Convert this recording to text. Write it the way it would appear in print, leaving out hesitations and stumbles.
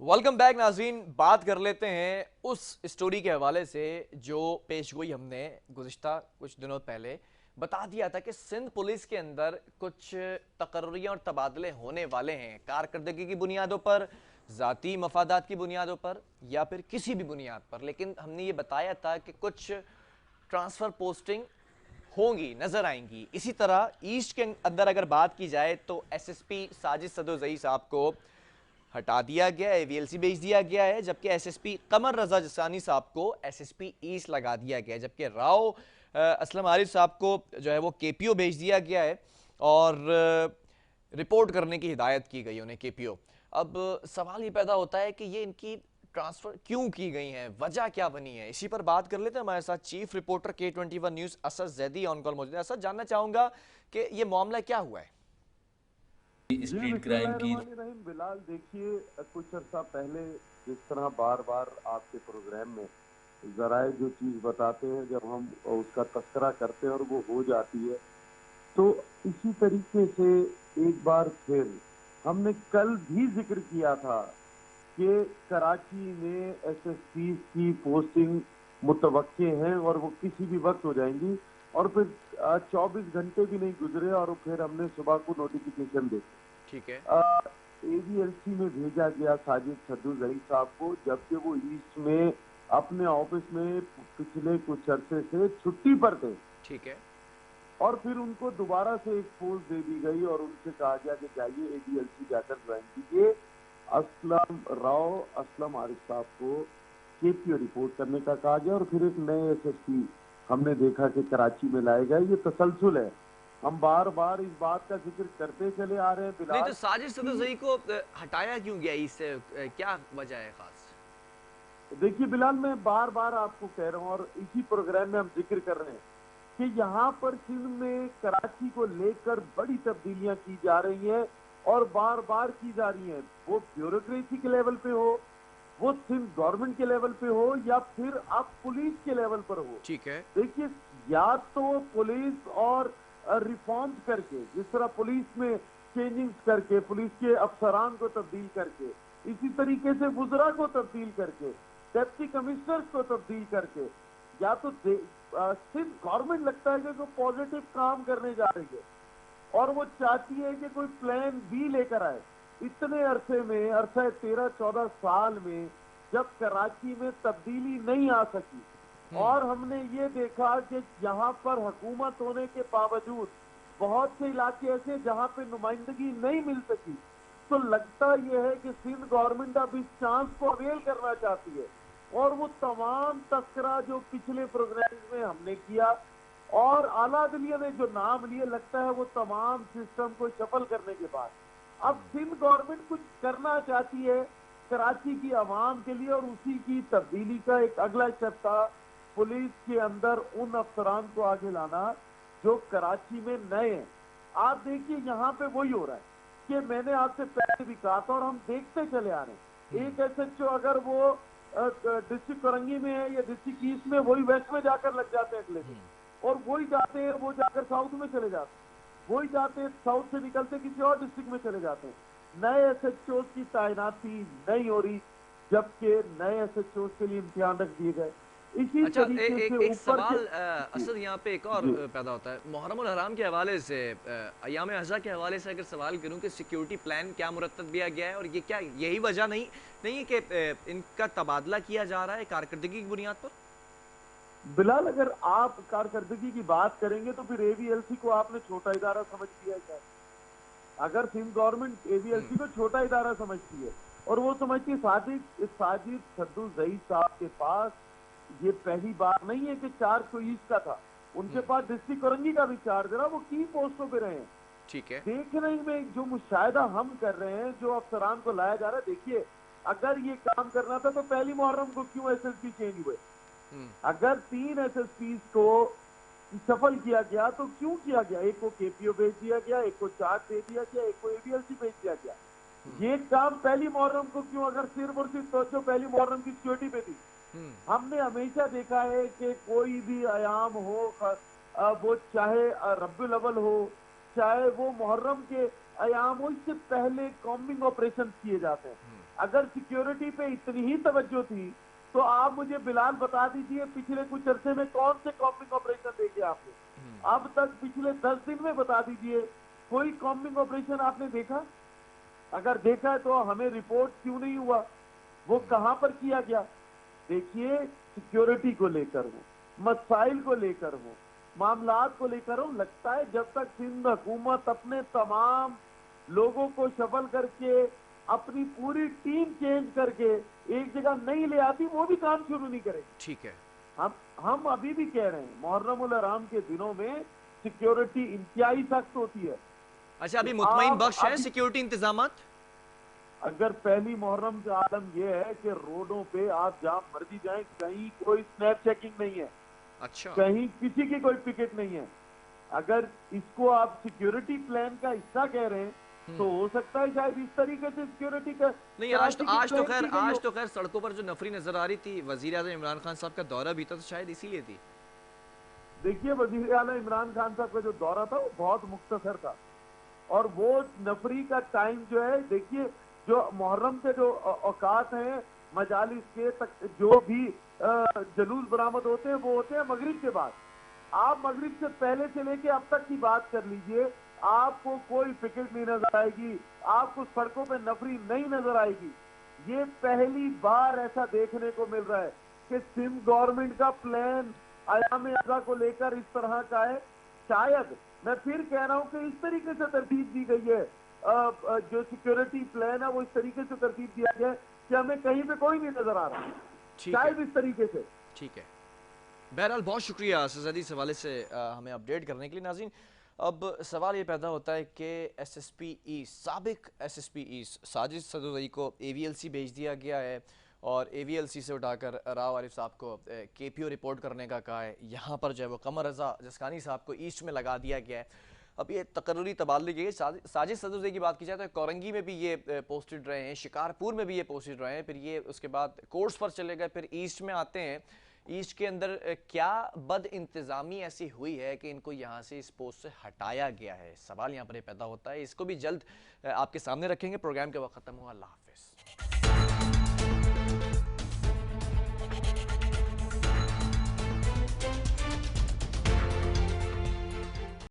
Welcome back नाज़रीन। बात कर लेते हैं उस स्टोरी के हवाले से जो पेशगोई हमने गुज़िश्ता कुछ दिनों पहले बता दिया था कि सिंध पुलिस के अंदर कुछ तकर्रियाँ और तबादले होने वाले हैं, कारकर्दगी की बुनियादों पर, ज़ाती मफादात की बुनियादों पर या फिर किसी भी बुनियाद पर। लेकिन हमने ये बताया था कि कुछ ट्रांसफ़र पोस्टिंग होंगी, नज़र आएंगी। इसी तरह ईस्ट के अंदर अगर बात की जाए तो एसएसपी साजिद सदोज़ई साहब को हटा दिया गया है, वीएलसी भेज दिया गया है, जबकि एसएसपी कमर रजा जसानी साहब को एसएसपी ईस्ट लगा दिया गया है, जबकि राव असलम आरिफ साहब को जो है वो केपीओ भेज दिया गया है और रिपोर्ट करने की हिदायत की गई उन्हें केपीओ। अब सवाल ये पैदा होता है कि ये इनकी ट्रांसफर क्यों की गई हैं, वजह क्या बनी है, इसी पर बात कर लेते हैं। हमारे साथ chief reporter K21 news Asad Zaidi on call मौजूद है। असद, जानना चाहूंगा कि ये मामला क्या हुआ है। जी स्ट्रीट क्राइम की। बिस्मिल्लाहिर्रहमानिर्रहीम। बिलाल, देखिए, कुछ अर्सा पहले जिस तरह बार बार आपके प्रोग्राम में जराए जो चीज़ बताते हैं, जब हम उसका तस्करा करते हैं और वो हो जाती है, तो इसी तरीके से एक बार फिर हमने कल भी जिक्र किया था कि कराची में एसएसपी की पोस्टिंग मुतवक्के हैं और वो किसी भी वक्त हो जाएंगी। और फिर 24 घंटे भी नहीं गुजरे और फिर हमने सुबह को नोटिफिकेशन देखा। ठीक है। एवीएलसी में भेजा गया साजिद सदोज़ई साहब को, जबकि वो ईस्ट में अपने ऑफिस में पिछले कुछ अरसे से छुट्टी पर थे। ठीक है। और फिर उनको दोबारा से एक पोस्ट दे दी गई और उनसे कहा गया कि जाइए एवीएलसी जाकर ज्वाइन कीजिए। असलम आरिफ साहब को केपीओ रिपोर्ट करने का कहा गया और फिर एक नए एसएसपी हमने देखा कि कराची में लाए गए। ये तसलसल है, हम बार बार इस बात का जिक्र करते चले आ रहे हैं नहीं बिलाल। तो साजिद सदोज़ई को हटाया क्यों गया, इससे क्या वजह है खास? देखिए बिलाल, मैं बार बार आपको कह रहा हूँ और इसी प्रोग्राम में हम जिक्र कर रहे हैं कि यहाँ पर सिंध में कराची को लेकर बड़ी तब्दीलियां की जा रही हैं और बार बार की जा रही हैं। वो ब्यूरोक्रेसी के लेवल पे हो, वो सिंध गवर्नमेंट के लेवल पे हो या फिर आप पुलिस के लेवल पर हो। ठीक है। देखिए, या तो पुलिस और रिफॉर्म्स करके, जिस तरह पुलिस में चेंजिंग्स करके, पुलिस के अफसरान को तब्दील करके, इसी तरीके से वुज़रा को तब्दील करके, डेप्टी कमिश्नर्स को तब्दील करके, या तो सिर्फ गवर्नमेंट लगता है कि कोई पॉजिटिव काम करने जा रही है और वो चाहती है कि कोई प्लान बी लेकर आए। इतने अरसे में, अरसा 13-14 साल में जब कराची में तब्दीली नहीं आ सकी और हमने ये देखा कि यहाँ पर हुकूमत होने के बावजूद बहुत से इलाके ऐसे जहाँ पे नुमाइंदगी नहीं मिल सकी, तो लगता यह है कि सिंध गवर्नमेंट अब इस चांस को अवेल करना चाहती है और वो तमाम तस्करा जो पिछले प्रोग्राम में हमने किया और आला अदलिया ने जो नाम लिए, लगता है वो तमाम सिस्टम को शफल करने के बाद अब सिंध गवर्नमेंट कुछ करना चाहती है कराची की आवाम के लिए और उसी की तब्दीली का एक अगला स्टेप था पुलिस के अंदर उन अफसरान को आगे लाना जो कराची में नए हैं। आप देखिए, यहाँ पे वही हो रहा है कि मैंने आपसे पहले भी कहा था और हम देखते चले आ रहे हैं। एक एसएचओ अगर वो डिस्ट्रिक्ट करंगी में है या डिस्ट्रिक्ट ईस्ट में, वही वेस्ट में जाकर लग जाते हैं अगले दिन, और वही जाते हैं, वो जाकर साउथ में चले जाते हैं, वही जाते हैं साउथ से निकलते किसी और डिस्ट्रिक्ट में चले जाते हैं। नए एसएचओ की तैनाती नहीं हो रही, जबकि नए एसएचओ के लिए इम्तिहान रख दिए गए। इसी अच्छा, तरीके से एक ऊपर के सवाल असद यहाँ पे एक और पैदा होता है मुहर्रमुल हराम के हवाले से, अय्याम अज़ा के हवाले से अगर सवाल करूँ कि सिक्योरिटी प्लान क्या मुरतब किया गया है और ये क्या यही वजह नहीं है कि इनका तबादला किया जा रहा है कारकर्दगी की बुनियाद पर? बिलाल, अगर आप कारकर्दगी की बात करेंगे तो फिर एवीएलसी को आपने छोटा इदारा समझ लिया है। अगर सिंध गवर्नमेंट एवीएलसी को छोटा इदारा समझती है और वो समझती है साजिद सदोज़ई साहब के पास ये पहली बार नहीं है कि चार्ज तो ईस्ट का था, उनके पास डिस्ट्रिक्ट करंगी का भी चार्ज रहा, वो की पोस्टों पे रहे हैं। ठीक है। देखने में जो मुशाहिदा हम कर रहे हैं, जो अफसरान को लाया जा रहा है, देखिए अगर ये काम करना था तो पहली मुहर्रम को क्यों एसएसपी चेंज हुए? अगर 3 एसएसपी को सफल किया गया तो क्यों किया गया? एक को केपीओ भेज दिया गया, एक को चार्ज दे दिया गया, एक को एवीएलसी भेज दिया गया। ये काम पहली मुहर्रम को क्यों? अगर सिर्फ और सिर्फ तवज्जो पहली मुहर्रम की सिक्योरिटी पे थी। हमने हमेशा देखा है कि कोई भी आयाम हो, वो चाहे रब्बुल अव्वल हो, चाहे वो मुहर्रम के आयाम हो, इससे पहले कॉम्बिंग ऑपरेशन किए जाते हैं। اگر سیکیورٹی پہ اتنی ہی توجہ تھی تو آپ مجھے بلال بتا دیجئے پچھلے کچھ عرصے میں کون سے کامبنگ آپریشن دیکھے آپ نے؟ اب تک پچھلے 10 دن میں بتا دیجئے کوئی کامبنگ آپریشن آپ نے دیکھا؟ اگر دیکھا ہے تو ہمیں رپورٹ کیوں نہیں ہوا؟ وہ کہاں پر کیا گیا؟ دیکھیے سیکیورٹی کو لے کر ہو، مسائل کو لے کر ہو، معاملات کو لے کر ہو، لگتا ہے جب تک سندھ حکومت اپنے تمام لوگوں کو شفل کر کے اپنی پوری ٹیم چینج کر کے ایک جگہ نہیں لے آتی وہ بھی کام شروع نہیں کرے گی۔ ٹھیک ہے. ہم ابھی بھی کہہ رہے ہیں محرم الحرام کے دنوں میں سیکیورٹی انتہائی سخت ہوتی ہے۔ اچھا ابھی مطمئن آپ بخش ہے ابھی سیکیورٹی انتظامات؟ اگر پہلی محرم کا عالم یہ ہے کہ روڈوں پہ آپ جہاں مرضی جائیں کہیں کوئی سنیپ چیکنگ نہیں ہے، اچھا. کہیں کسی کی کوئی ٹکٹ نہیں ہے، اگر اس کو آپ سیکیورٹی پلان کا حصہ کہہ رہے ہیں تو ہو سکتا ہے شاید اس طریقے سے سیکیورٹی کا نہیں کراچی کی پلان کی گئی ہو۔ آج تو خیر سڑکوں پر جو نفری نظر آ رہی تھی، وزیر اعظم عمران خان صاحب کا دورہ بھی تھا، تو شاید اسی لیے تھی. دیکھیے وزیر اعلیٰ عمران خان صاحب کا جو دورہ تھا وہ بہت مختصر تھا، اور وہ نفری کا ٹائم جو ہے دیکھیے جو محرم کے جو اوقات ہیں مجالس کے جو بھی جلوس برآمد ہوتے ہیں وہ ہوتے ہیں مغرب کے بعد۔ آپ مغرب سے پہلے سے لے کے اب تک کی بات کر لیجئے، آپ کو کوئی پکٹ نہیں نظر آئے گی، آپ کو سڑکوں پہ نفری نہیں نظر آئے گی۔ یہ پہلی بار ایسا دیکھنے کو مل رہا ہے کہ سندھ گورنمنٹ کا پلان ایام ازا کو لے کر اس طرح کا ہے۔ شاید میں پھر کہہ رہا ہوں کہ اس طریقے سے ترتیب دی گئی ہے، جو سیکیورٹی پلان ہے وہ اس طریقے سے ترتیب دیا گیا ہے کہ ہمیں کہیں پہ کوئی نہیں نظر آ رہا، ٹھیک ہے. شاید اس طریقے سے۔ ٹھیک ہے. بہرحال بہت شکریہ سزادی اس حوالے سے ہمیں اپڈیٹ کرنے کے لیے. ناظرین اب سوال یہ پیدا ہوتا ہے کہ ایس ایس پی ایسٹ سابق S S P East Sajid Sadori کو اے وی ایل سی بھیج دیا گیا ہے، اور اے وی ایل سی سے اٹھا کر راؤ عارف صاحب کو کے پی او رپورٹ کرنے کا کہا ہے. یہاں پر جو ہے وہ قمر رضا جسکانی صاحب کو ایسٹ میں لگا دیا گیا ہے. اب یہ تقرری تبادلے کی ساجد صدوری کی بات کی جائے تو کورنگی میں بھی یہ پوسٹڈ رہے ہیں، شکارپور میں بھی یہ پوسٹڈ رہے ہیں، پھر یہ اس کے بعد کورٹس پر چلے گئے، پھر ایسٹ میں آتے ہیں. ایسٹ کے اندر کیا بد انتظامی ایسی ہوئی ہے کہ ان کو یہاں سے اس پوسٹ سے ہٹایا گیا ہے؟ سوال یہاں پر یہ پیدا ہوتا ہے. اس کو بھی جلد آپ کے سامنے رکھیں گے. پروگرام کے وقت ختم ہوا. اللہ حافظ.